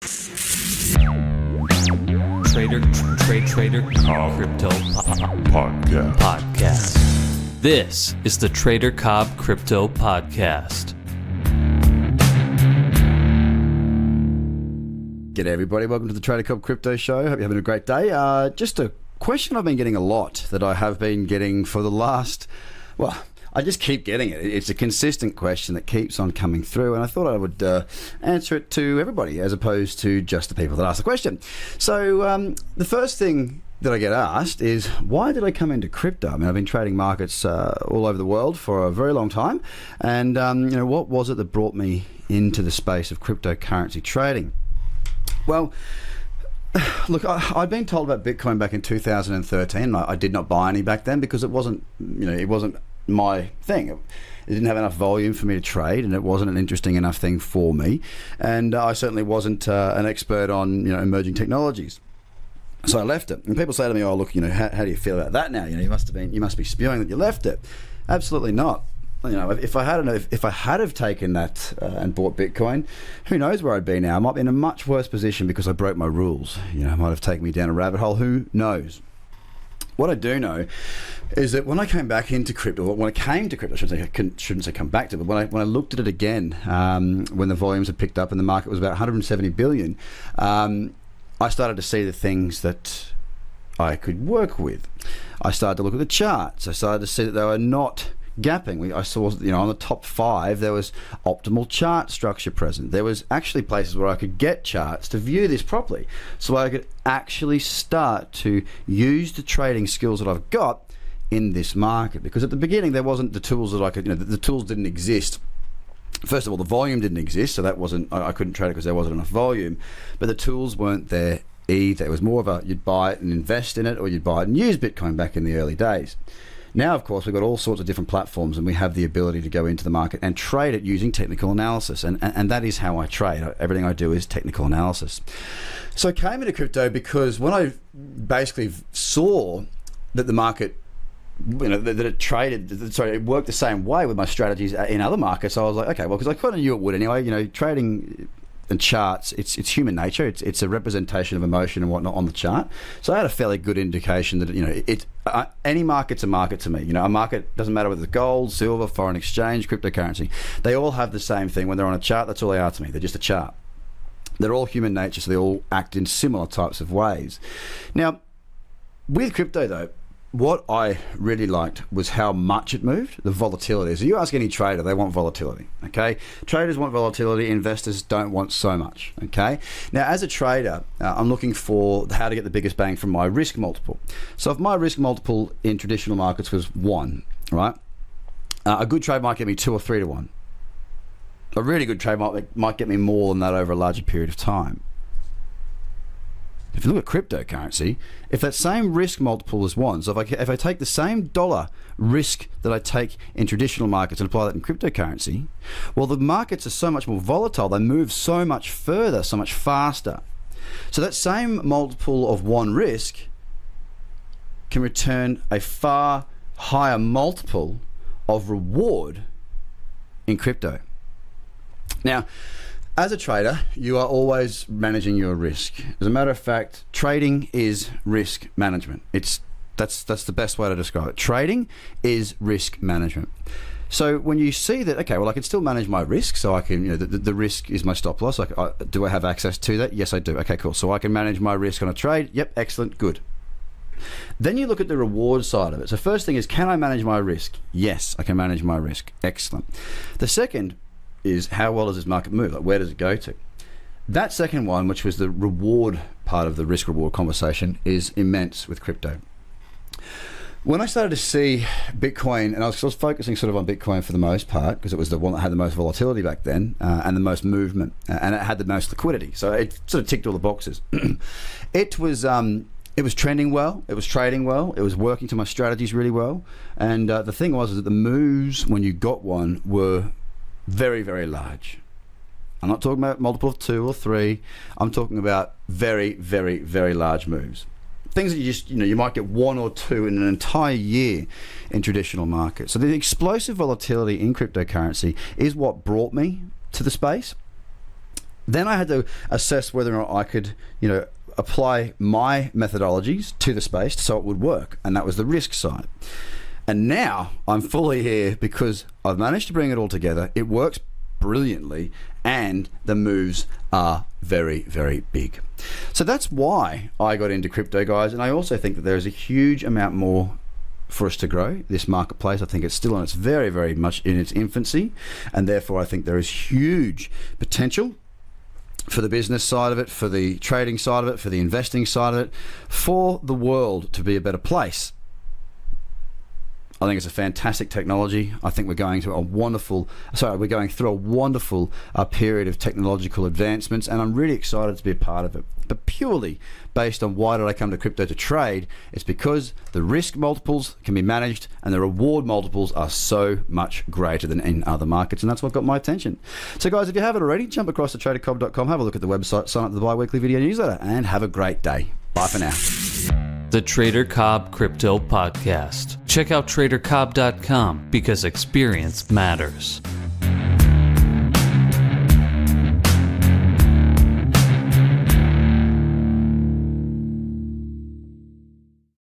Trader Cobb Crypto Podcast. This is the Trader Cobb Crypto Podcast. G'day everybody, welcome to the Trader Cobb Crypto Show. Hope you're having a great day. Just a question I've been getting a lot, that I have been getting for the last, well, I just keep getting it. It's a consistent question that keeps on coming through, and I thought I would answer it to everybody as opposed to just the people that ask the question. So the first thing that I get asked is, why did I come into crypto? I mean, I've been trading markets all over the world for a very long time, and what was it that brought me into the space of cryptocurrency trading? Well, look, I'd been told about Bitcoin back in 2013. I did not buy any back then because it wasn't my thing. It didn't have enough volume for me to trade, and it wasn't an interesting enough thing for me. And I certainly wasn't an expert on emerging technologies. So I left it. And people say to me, "Oh, look, how do you feel about that now? You must be spewing that you left it." Absolutely not. If I had have taken that and bought Bitcoin, who knows where I'd be now? I might be in a much worse position because I broke my rules. It might have taken me down a rabbit hole. Who knows? What I do know is that when I came back into crypto, or when I came to crypto, I shouldn't say come back to, but when I looked at it again, when the volumes had picked up and the market was about 170 billion, I started to see the things that I could work with. I started to look at the charts. I started to see that they were not gapping. I saw, on the top 5, there was optimal chart structure present. There was actually places where I could get charts to view this properly, so I could actually start to use the trading skills that I've got in this market. Because at the beginning, there wasn't the tools that I could, the tools didn't exist. First of all, the volume didn't exist, so that wasn't, I couldn't trade it because there wasn't enough volume, but the tools weren't there either. It was more of you'd buy it and invest in it, or you'd buy it and use Bitcoin back in the early days. Now, of course, we've got all sorts of different platforms, and we have the ability to go into the market and trade it using technical analysis. And that is how I trade. Everything I do is technical analysis. So I came into crypto because when I basically saw that the market, it worked the same way with my strategies in other markets, I was like, okay, well, because I kind of knew it would anyway. Trading and charts, it's human nature. It's a representation of emotion and whatnot on the chart. So I had a fairly good indication that any market's a market to me. A market doesn't matter whether it's gold, silver, foreign exchange, cryptocurrency. They all have the same thing. When they're on a chart, that's all they are to me. They're just a chart. They're all human nature, so they all act in similar types of ways. Now, with crypto though, what I really liked was how much it moved, the volatility. So you ask any trader, they want volatility, okay? Traders want volatility, investors don't want so much, okay? Now, as a trader, I'm looking for how to get the biggest bang from my risk multiple. So if my risk multiple in traditional markets was 1, right? A good trade might get me 2 or 3 to 1. A really good trade might get me more than that over a larger period of time. If you look at cryptocurrency, if that same risk multiple is 1, so if I take the same dollar risk that I take in traditional markets and apply that in cryptocurrency, well, the markets are so much more volatile. They move so much further, so much faster. So that same multiple of 1 risk can return a far higher multiple of reward in crypto. Now, as a trader, you are always managing your risk. As a matter of fact, trading is risk management. That's the best way to describe it. Trading is risk management. So when you see that, okay, well, I can still manage my risk, so I can, the risk is my stop loss. Do I have access to that? Yes, I do. Okay, cool. So I can manage my risk on a trade. Yep, excellent, good. Then you look at the reward side of it. So first thing is, can I manage my risk? Yes, I can manage my risk. Excellent. The second is, how well does this market move? Like, where does it go to? That second one, which was the reward part of the risk reward conversation, is immense with crypto. When I started to see Bitcoin, and I was focusing sort of on Bitcoin for the most part, because it was the one that had the most volatility back then, and the most movement, and it had the most liquidity. So it sort of ticked all the boxes. It was trending well, it was trading well, it was working to my strategies really well. And the thing was that the moves, when you got one, were very, very large. I'm not talking about multiple of 2 or 3. I'm talking about very, very, very large moves. Things that you might get 1 or 2 in an entire year in traditional markets. So the explosive volatility in cryptocurrency is what brought me to the space. Then I had to assess whether or not I could, apply my methodologies to the space so it would work. And that was the risk side. And now I'm fully here because I've managed to bring it all together. It works brilliantly, and the moves are very, very big. So that's why I got into crypto, guys. And I also think that there's a huge amount more for us to grow this marketplace. I think it's still on its very, very much in its infancy, and therefore I think there is huge potential for the business side of it, for the trading side of it, for the investing side of it, for the world to be a better place. I think it's a fantastic technology. I think we're going through a wonderful period of technological advancements, and I'm really excited to be a part of it. But purely based on why did I come to crypto to trade, it's because the risk multiples can be managed and the reward multiples are so much greater than in other markets, and that's what got my attention. So guys, if you haven't already, jump across to tradercobb.com, have a look at the website, sign up to the bi-weekly video newsletter, and have a great day. Bye for now. The Trader Cobb Crypto Podcast. Check out tradercobb.com because experience matters.